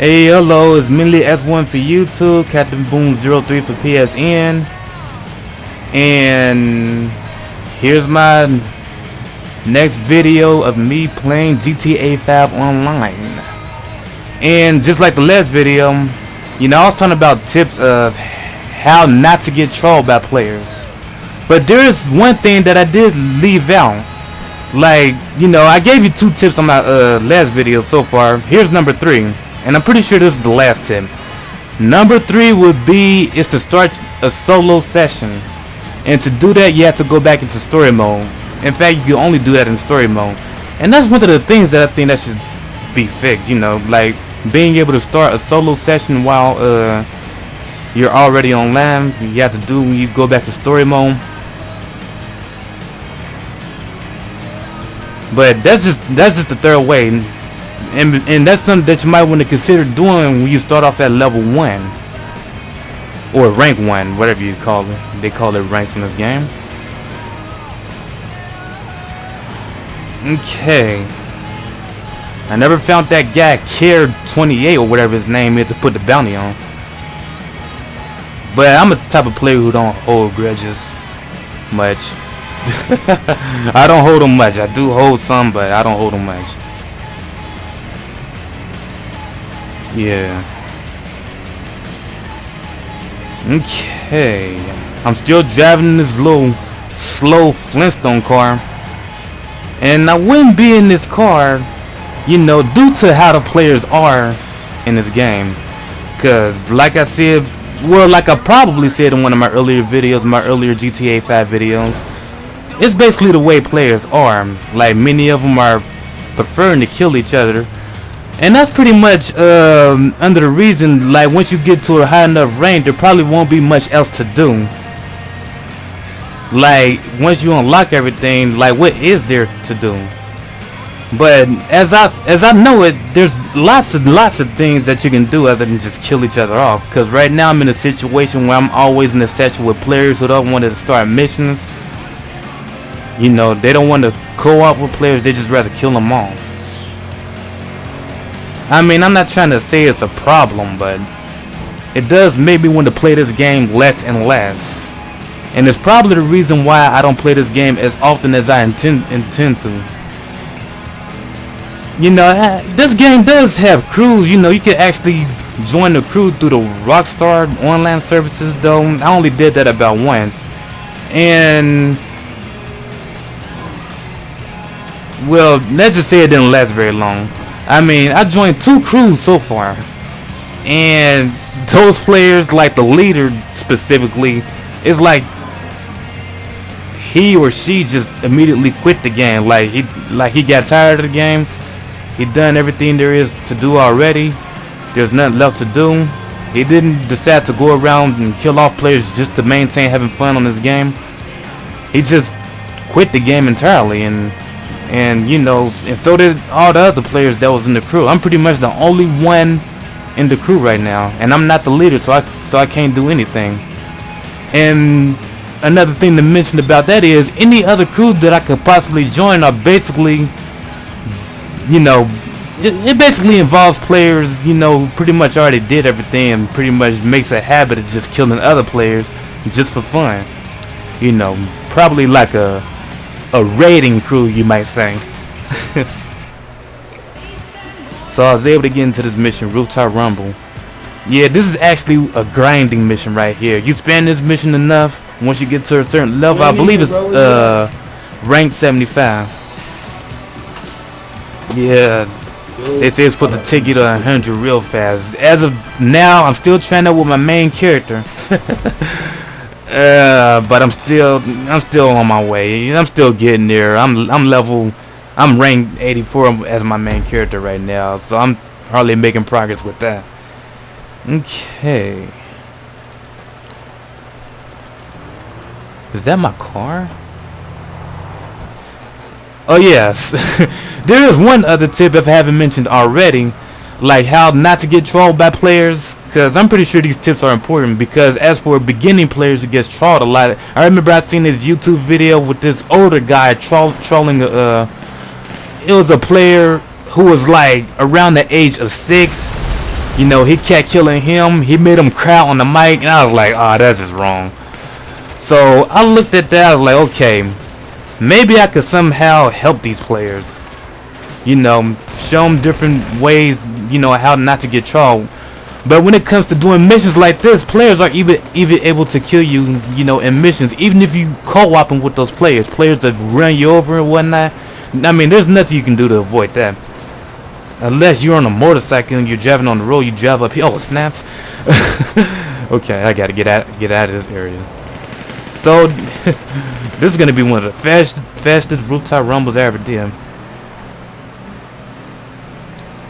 Hey, hello, it's Minley S1 for YouTube, Captain Boom 03 for PSN, and here's my next video of me playing GTA 5 online. And just like the last video, you know, I was talking about tips of how not to get trolled by players, but there's one thing that I did leave out. Like, you know, I gave you 2 tips on my last video so far. Here's number 3. And I'm pretty sure this is the last tip. Number 3 would be is to start a solo session. And to do that, you have to go back into story mode. In fact, you can only do that in story mode. And that's one of the things that I think that should be fixed. You know, like being able to start a solo session while you're already online. You have to do when you go back to story mode. But that's just the third way. And that's something that you might want to consider doing when you start off at level 1 or rank 1, whatever you call it. They call it ranks in this game. Okay, I never found that guy Care 28 or whatever his name is to put the bounty on, but I'm the type of player who don't hold grudges much. I don't hold them much. I do hold some, but I don't hold them much. Yeah. Okay. I'm still driving this little slow Flintstone car. And I wouldn't be in this car, you know, due to how the players are in this game. Cause like I said, well, like I probably said in one of my earlier videos, my earlier GTA 5 videos, it's basically the way players are. Like many of them are preferring to kill each other. And that's pretty much under the reason, like once you get to a high enough rank, there probably won't be much else to do. Like once you unlock everything, like what is there to do? But as I know it, there's lots of things that you can do other than just kill each other off. Because right now I'm in a situation where I'm always in a session with players who don't want to start missions. You know, they don't want to co-op with players, they just rather kill them off. I mean, I'm not trying to say it's a problem, but it does make me want to play this game less and less. And it's probably the reason why I don't play this game as often as I intend to. You know, this game does have crews. You know, you can actually join the crew through the Rockstar online services, though. I only did that about once. And well, let's just say it didn't last very long. I mean, I joined 2 crews so far, and those players, like the leader specifically, is like he or she just immediately quit the game. Like he got tired of the game. He done everything there is to do already. There's nothing left to do. He didn't decide to go around and kill off players just to maintain having fun on this game. He just quit the game entirely, and you know, and so did all the other players that was in the crew. I'm pretty much the only one in the crew right now, and I'm not the leader, so I can't do anything. And another thing to mention about that is any other crew that I could possibly join are basically, you know, it basically involves players, you know, pretty much already did everything and pretty much makes a habit of just killing other players just for fun. You know, probably like a raiding crew, you might say. So I was able to get into this mission, Rooftop Rumble. Yeah, this is actually a grinding mission right here. You spend this mission enough, once you get to a certain level, I believe it's rank 75. Yeah, they say it's supposed to take you to 100 real fast. As of now, I'm still trying out with my main character. But I'm still on my way. I'm still getting there. I'm ranked 84 as my main character right now, so I'm hardly making progress with that. Okay, is that my car? Oh yes. There is one other tip if I haven't mentioned already, like how not to get trolled by players, because I'm pretty sure these tips are important. Because as for beginning players who gets trolled a lot, I remember I seen this YouTube video with this older guy trolling it was a player who was like around the age of 6, You know, he kept killing him. He made him cry on the mic, and I was like, oh, that's just wrong. So I looked at that. I was like, okay, maybe I could somehow help these players. You know, show them different ways, you know, how not to get trolled. But when it comes to doing missions like this, players are even able to kill you, you know, in missions. Even if you co-oping with those players that run you over and whatnot. I mean, there's nothing you can do to avoid that. Unless you're on a motorcycle and you're driving on the road, you drive up here. Oh, snaps. Okay, I gotta get out of this area. So this is gonna be one of the fastest rooftop rumbles I ever did.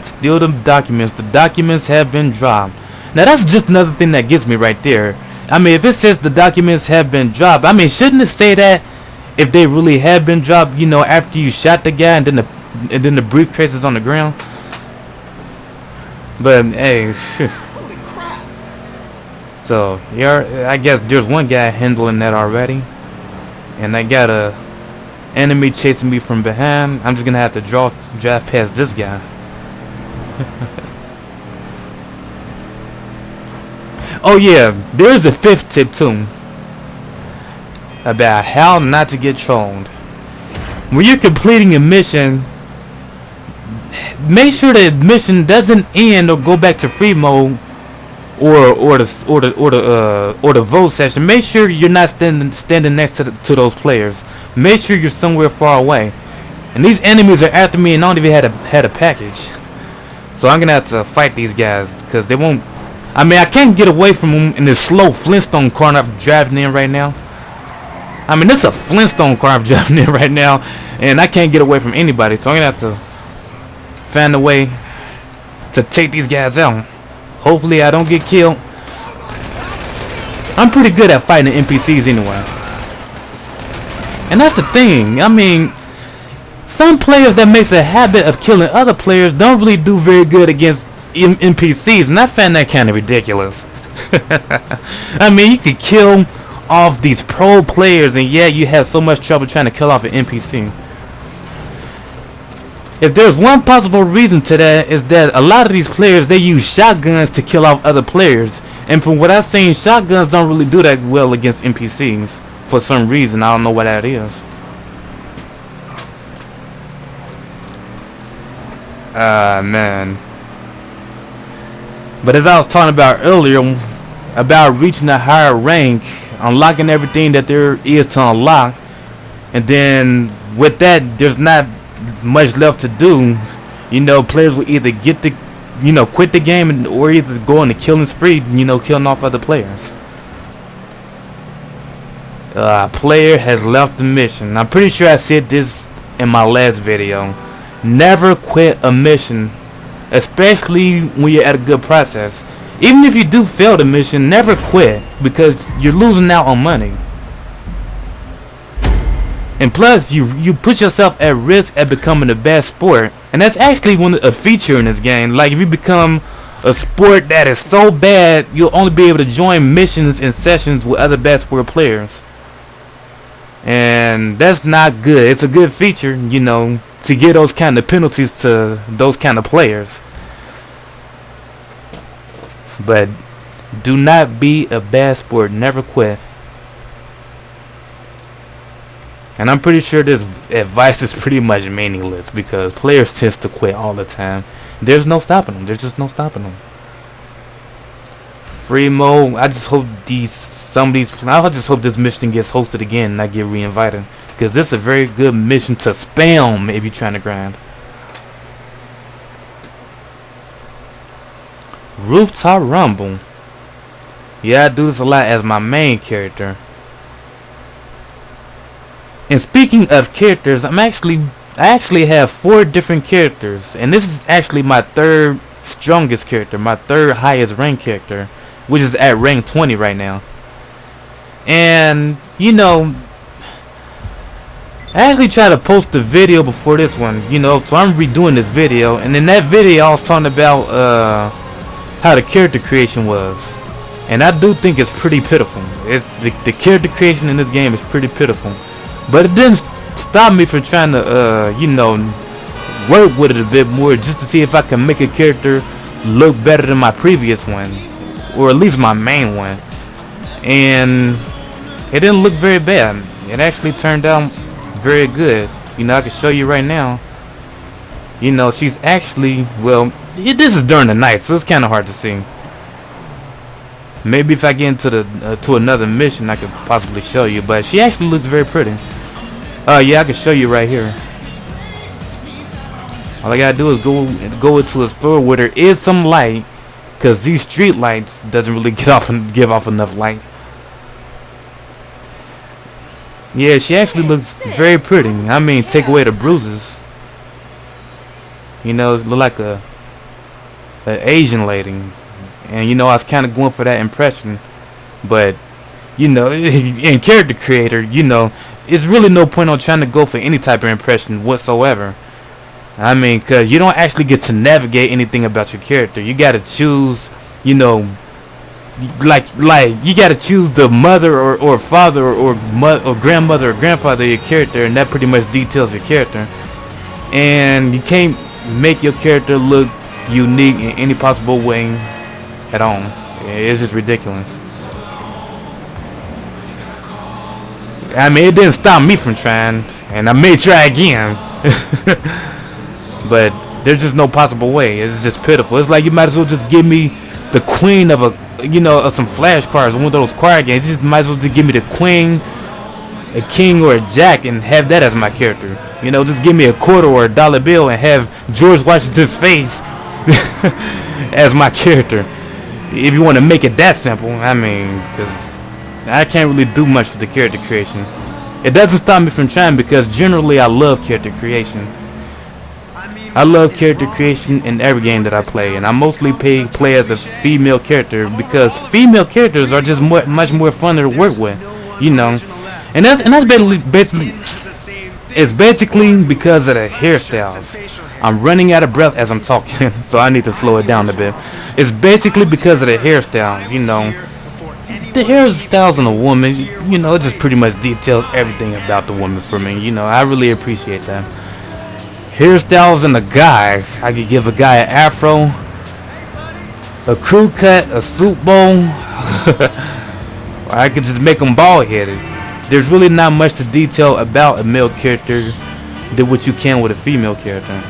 Still the documents. The documents have been dropped. Now that's just another thing that gets me right there. I mean, if it says the documents have been dropped, I mean, shouldn't it say that if they really have been dropped? You know, after you shot the guy and then the briefcase is on the ground. But hey, so yeah, I guess there's one guy handling that already, and I got a enemy chasing me from behind. I'm just gonna have to drive past this guy. Oh yeah, there's a fifth tip too about how not to get trolled. When you're completing a mission, make sure the mission doesn't end or go back to free mode or the vote session. Make sure you're not standing next to those players. Make sure you're somewhere far away. And these enemies are after me, and I don't even had a package. So I'm gonna have to fight these guys because they won't. I mean, I can't get away from them in this slow Flintstone car I'm driving in right now. I mean, it's a Flintstone car I'm driving in right now, and I can't get away from anybody. So I'm gonna have to find a way to take these guys out. Hopefully I don't get killed. I'm pretty good at fighting NPCs anyway. And that's the thing. I mean, some players that makes a habit of killing other players don't really do very good against NPCs, and I find that kind of ridiculous. I mean, you could kill off these pro players, and yeah, you have so much trouble trying to kill off an NPC. If there's one possible reason to that, is that a lot of these players, they use shotguns to kill off other players, and from what I've seen, shotguns don't really do that well against NPCs for some reason. I don't know what that is. Man. But as I was talking about earlier, about reaching a higher rank, unlocking everything that there is to unlock, and then with that, there's not much left to do. You know, players will either get the, you know, quit the game, or either go on a killing spree, you know, killing off other players. A player has left the mission. I'm pretty sure I said this in my last video. Never quit a mission, especially when you're at a good process. Even if you do fail the mission, never quit, because you're losing out on money. And plus, you put yourself at risk at becoming a bad sport, and that's actually a feature in this game. Like, if you become a sport that is so bad, you'll only be able to join missions and sessions with other bad sport players, and that's not good. It's a good feature, you know, to get those kind of penalties to those kind of players. But do not be a bad sport. Never quit. And I'm pretty sure this advice is pretty much meaningless, because players tend to quit all the time. There's no stopping them. There's just no stopping them. Free mode. I just hope I just hope this mission gets hosted again and I get re-invited, because this is a very good mission to spam if you're trying to grind. Rooftop Rumble. Yeah, I do this a lot as my main character. And speaking of characters, I actually have 4 different characters, and this is actually my 3rd strongest character, my 3rd highest rank character, which is at rank 20 right now. And you know, I actually tried to post a video before this one, you know, so I'm redoing this video, and in that video I was talking about how the character creation was, and I do think it's pretty pitiful. The character creation in this game is pretty pitiful, but it didn't stop me from trying to you know, work with it a bit more, just to see if I can make a character look better than my previous one, or at least my main one, and it didn't look very bad. It actually turned out very good. You know, I can show you right now. You know, she's actually, well, this is during the night, so it's kind of hard to see. Maybe if I get into the to another mission, I could possibly show you. But she actually looks very pretty. Yeah, I can show you right here. All I gotta do is go into a store where there is some light, cause these street lights doesn't really give off enough light. Yeah, she actually looks very pretty. I mean, take away the bruises. You know, look like a Asian lady. And you know, I was kind of going for that impression, but you know, in character creator, you know, it's really no point on trying to go for any type of impression whatsoever. I mean, cause you don't actually get to navigate anything about your character. You gotta choose, you know, like you gotta choose the mother or father or grandmother or grandfather of your character, and that pretty much details your character. And you can't make your character look unique in any possible way at all. It's just ridiculous. I mean, it didn't stop me from trying, and I may try again. But there's just no possible way. It's just pitiful. It's like you might as well just give me the queen of a, you know, of some flash cards, one of those card games. You just might as well just give me the queen, a king, or a jack, and have that as my character. You know, just give me a quarter or a dollar bill and have George Washington's face as my character. If you want to make it that simple, I mean, because I can't really do much with the character creation. It doesn't stop me from trying, because generally I love character creation. I love character creation in every game that I play, and I mostly play as a female character, because female characters are just much more fun to work with, you know. And that's basically it's basically because of the hairstyles. I'm running out of breath as I'm talking, so I need to slow it down a bit. It's basically because of the hairstyles, you know. The hairstyles in a woman, you know, it just pretty much details everything about the woman for me. You know, I really appreciate that. Hairstyles in a guy, I could give a guy an afro, a crew cut, a suit bowl, or I could just make him bald headed. There's really not much to detail about a male character than what you can with a female character.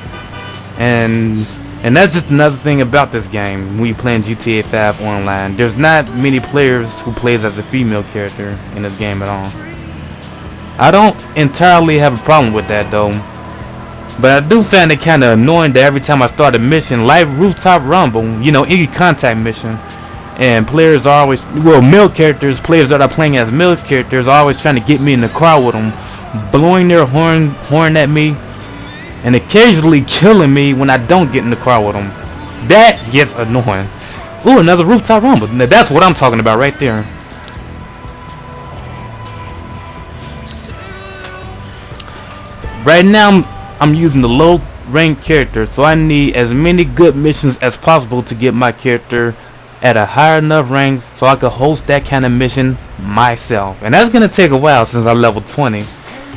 And that's just another thing about this game when you're playing GTA 5 online. There's not many players who plays as a female character in this game at all. I don't entirely have a problem with that though, but I do find it kind of annoying that every time I start a mission like Rooftop Rumble, you know, any contact mission, and players are always, well, male characters, players that are playing as male characters are always trying to get me in the car with them, blowing their horn at me, and occasionally killing me when I don't get in the car with them. That gets annoying. Ooh, another Rooftop Rumble. Now that's what I'm talking about right there. Right now I'm using the low rank character, so I need as many good missions as possible to get my character at a high enough rank so I could host that kind of mission myself. And that's gonna take a while since I level 20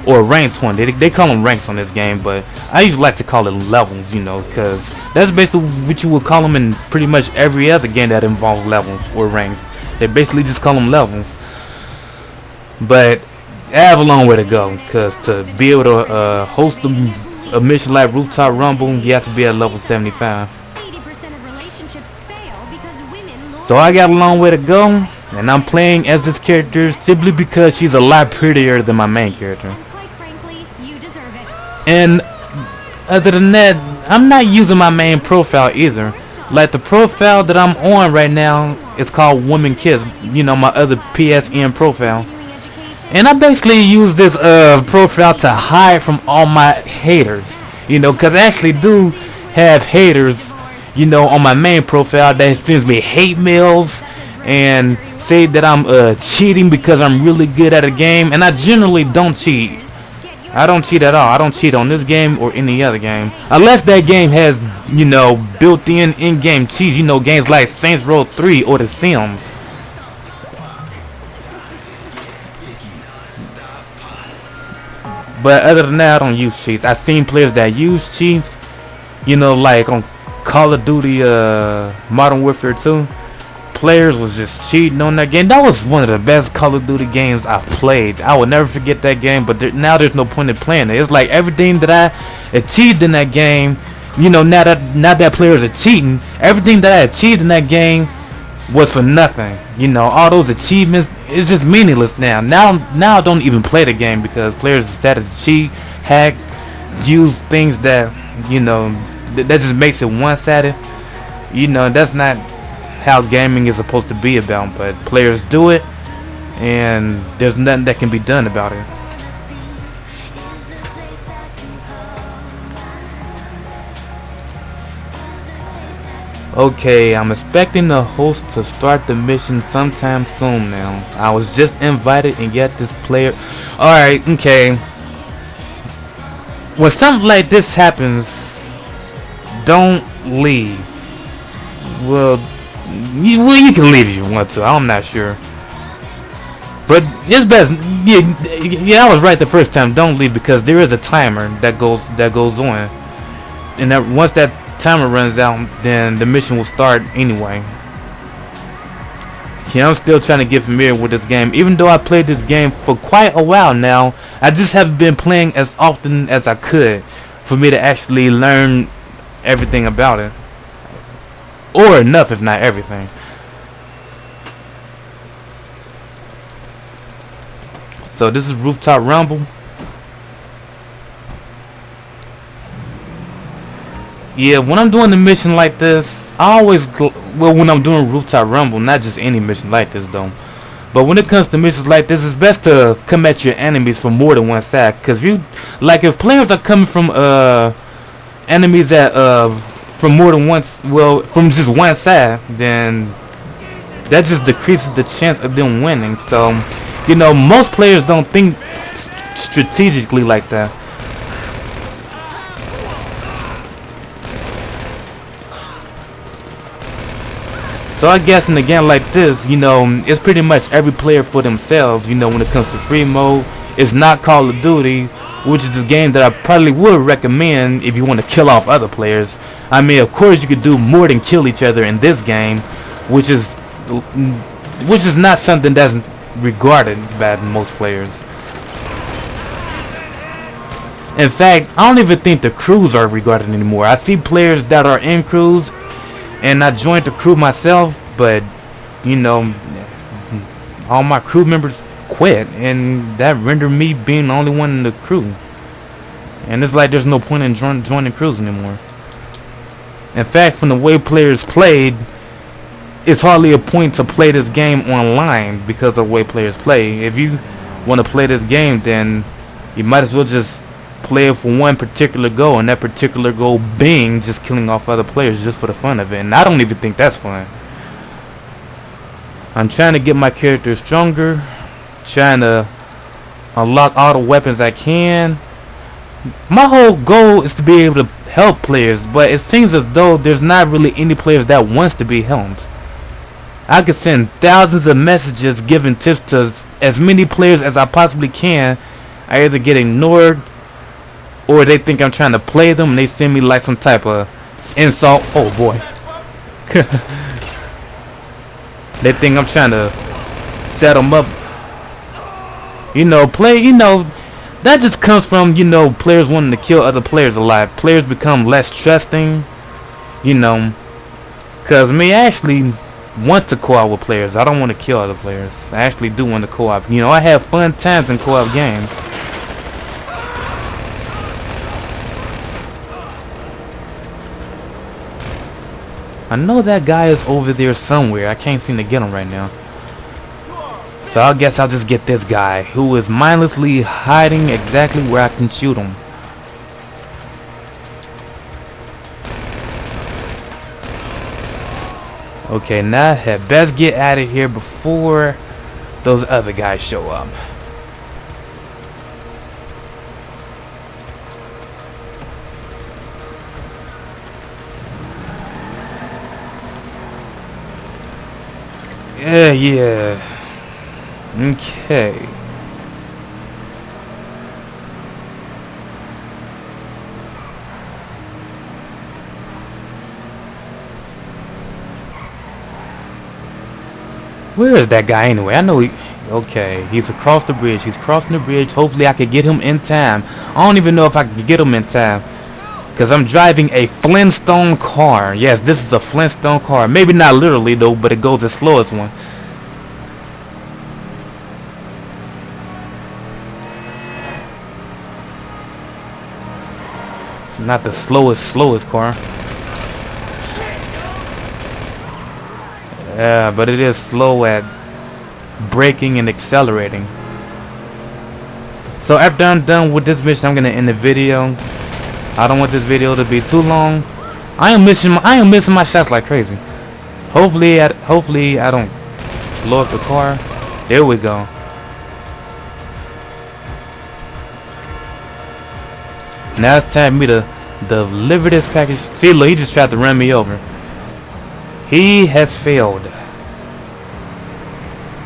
or rank 20. They call them ranks on this game, but I usually like to call it levels, you know, because that's basically what you would call them in pretty much every other game that involves levels or ranks. They basically just call them levels. But I have a long way to go, because to be able to host a mission like Rooftop Rumble, you have to be at level 75. So I got a long way to go, and I'm playing as this character simply because she's a lot prettier than my main character. And other than that, I'm not using my main profile either. Like the profile that I'm on right now is called Woman Kiss, you know, my other PSN profile. And I basically use this profile to hide from all my haters, you know, because I actually do have haters, you know, on my main profile that sends me hate mails and say that I'm cheating because I'm really good at a game, and I generally don't cheat. I don't cheat at all. I don't cheat on this game or any other game, unless that game has, you know, built-in in-game cheats, you know, games like Saints Row 3 or The Sims. But other than that, I don't use cheats. I've seen players that use cheats, you know, like on Call of Duty Modern Warfare 2, players was just cheating on that game. That was one of the best Call of Duty games I've played. I will never forget that game, but now there's no point in playing it. It's like everything that I achieved in that game, you know, now that players are cheating, everything that I achieved in that game was for nothing. You know, all those achievements, it's just meaningless now. Now I don't even play the game because players decided to cheat, hack, use things that, you know, that just makes it one-sided. You know, that's not how gaming is supposed to be about, but players do it, and there's nothing that can be done about it. Okay, I'm expecting the host to start the mission sometime soon now. I was just invited and yet this player... Alright, okay. When something like this happens, don't leave. Well, you can leave if you want to. I'm not sure. But it's best... Yeah, I was right the first time. Don't leave because there is a timer that goes on. And that once that timer runs out, then the mission will start anyway. Yeah, I'm still trying to get familiar with this game. Even though I played this game for quite a while now, I just haven't been playing as often as I could for me to actually learn everything about it. Or enough, if not everything. So this is Rooftop Rumble. Yeah, when I'm doing a mission like this, I always, well, when I'm doing Rooftop Rumble, not just any mission like this though, but when it comes to missions like this, it's best to come at your enemies from more than one side. Cause if players are coming from enemies that from more than once, well, from just one side, then that just decreases the chance of them winning. So, you know, most players don't think strategically like that. So I guess in a game like this, you know, it's pretty much every player for themselves. You know, when it comes to free mode, it's not Call of Duty, which is a game that I probably would recommend if you want to kill off other players. I mean, of course, you could do more than kill each other in this game, which is not something that's regarded by most players. In fact, I don't even think the crews are regarded anymore. I see players that are in crews, and I joined the crew myself, but you know, all my crew members quit, and that rendered me being the only one in the crew. And it's like there's no point in joining crews anymore. In fact, from the way players played, it's hardly a point to play this game online because of the way players play. If you want to play this game, then you might as well just play it for one particular goal, and that particular goal being just killing off other players just for the fun of it. And I don't even think that's fun. I'm trying to get my character stronger, trying to unlock all the weapons I can. My whole goal is to be able to help players, but it seems as though there's not really any players that wants to be helped. I could send thousands of messages giving tips to as many players as I possibly can. I either get ignored, or they think I'm trying to play them and they send me like some type of insult. Oh boy. They think I'm trying to set them up. You know, that just comes from, you know, players wanting to kill other players a lot. Players become less trusting, you know. Because me, I actually want to co-op with players. I don't want to kill other players. I actually do want to co-op. You know, I have fun times in co-op games. I know that guy is over there somewhere. I can't seem to get him right now. So I guess I'll just get this guy who is mindlessly hiding exactly where I can shoot him. Okay, now I had best get out of here before those other guys show up. Yeah. Okay. Where is that guy anyway? I know he... Okay, he's across the bridge. He's crossing the bridge. Hopefully I can get him in time. I don't even know if I can get him in time, because I'm driving a Flintstone car. Yes, this is a Flintstone car. Maybe not literally though, but it goes as slow as one. It's not the slowest car. Yeah, but it is slow at braking and accelerating. So after I'm done with this mission, I'm gonna end the video. I don't want this video to be too long. I am missing my shots like crazy. Hopefully I don't blow up the car. There we go. Now it's time for me to deliver this package. See, look, he just tried to run me over. He has failed.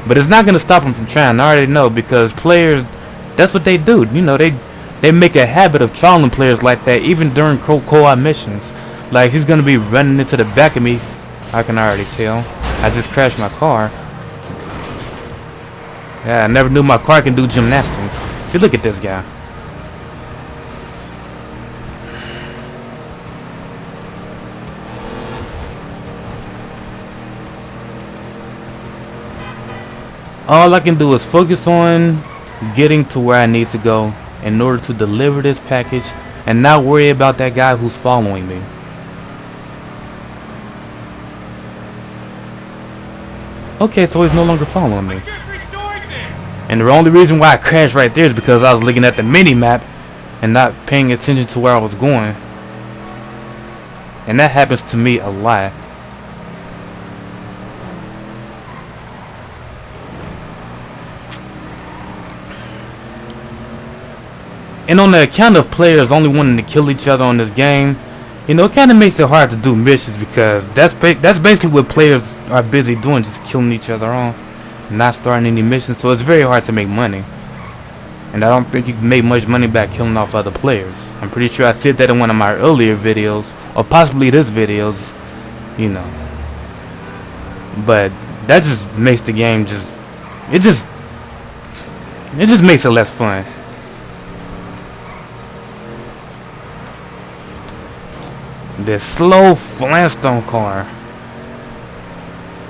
But it's not gonna stop him from trying. I already know, because players, that's what they do. You know, they make a habit of trolling players like that, even during co-op missions. Like, he's gonna be running into the back of me. I can already tell. I just crashed my car. Yeah, I never knew my car can do gymnastics. See, look at this guy. All I can do is focus on getting to where I need to go in order to deliver this package and not worry about that guy who's following me. Okay, so he's no longer following me. And the only reason why I crashed right there is because I was looking at the mini-map and not paying attention to where I was going. And that happens to me a lot. And on the account of players only wanting to kill each other on this game, you know, it kind of makes it hard to do missions, because that's basically what players are busy doing, just killing each other off, not starting any missions. So it's very hard to make money. And I don't think you can make much money by killing off other players. I'm pretty sure I said that in one of my earlier videos, or possibly this videos, you know. But that just makes the game it just makes it less fun. This slow Flintstone car.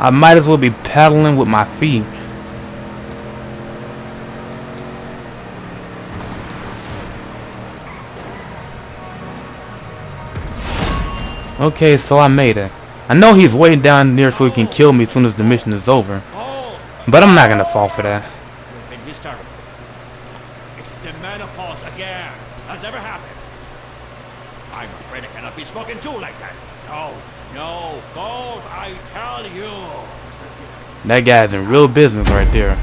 I might as well be paddling with my feet. Okay, so I made it. I know he's way down there so he can kill me as soon as the mission is over. But I'm not gonna fall for that. It's the menopause again. That never happened. I'm afraid I cannot be spoken to like that. No, gold, I tell you. That guy's in real business right there.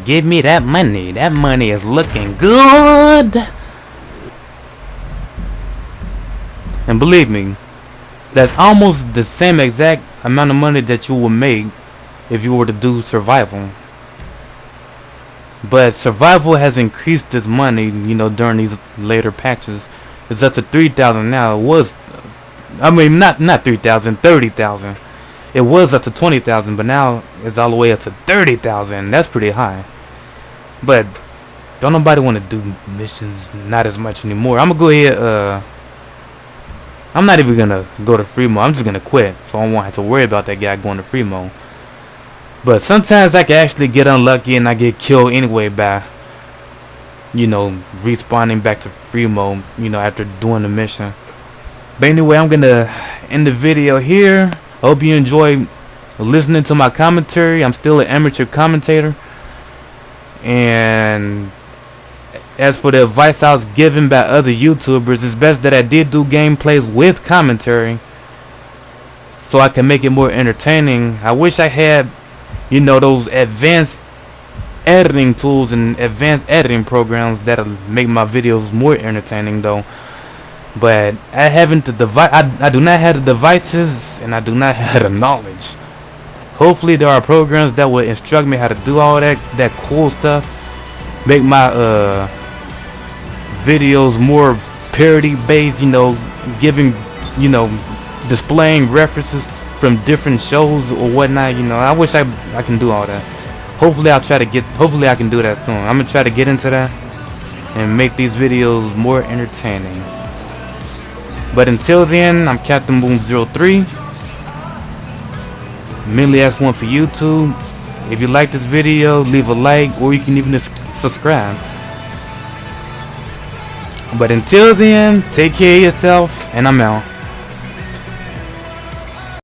Give me that money. That money is looking good. And believe me, that's almost the same exact amount of money that you will make if you were to do survival. But survival has increased its money, you know, during these later patches. It's up to 3,000 now. It was, I mean, not 3,000, 30,000. It was up to 20,000, but now it's all the way up to 30,000. That's pretty high. But don't nobody want to do missions not as much anymore. I'm gonna go ahead. I'm not even gonna go to free mode. I'm just gonna quit, so I won't have to worry about that guy going to free mode. But sometimes I can actually get unlucky and I get killed anyway by, you know, respawning back to free mode, you know, after doing the mission. But anyway, I'm gonna end the video here. I hope you enjoy listening to my commentary. I'm still an amateur commentator. And as for the advice I was given by other YouTubers, it's best that I did do gameplays with commentary so I can make it more entertaining. I wish I had, you know, those advanced editing tools and advanced editing programs that'll make my videos more entertaining though. But I haven't I do not have the devices, and I do not have the knowledge. Hopefully there are programs that will instruct me how to do all that cool stuff. Make my videos more parody based, you know, giving you know, displaying references from different shows or whatnot. You know, I wish I can do all that. Hopefully hopefully I can do that soon. I'm gonna try to get into that and make these videos more entertaining. But until then, I'm Captain Boom 03. Mainly ask one for YouTube. If you like this video, leave a like, or you can even just subscribe. But until then, take care of yourself, and I'm out.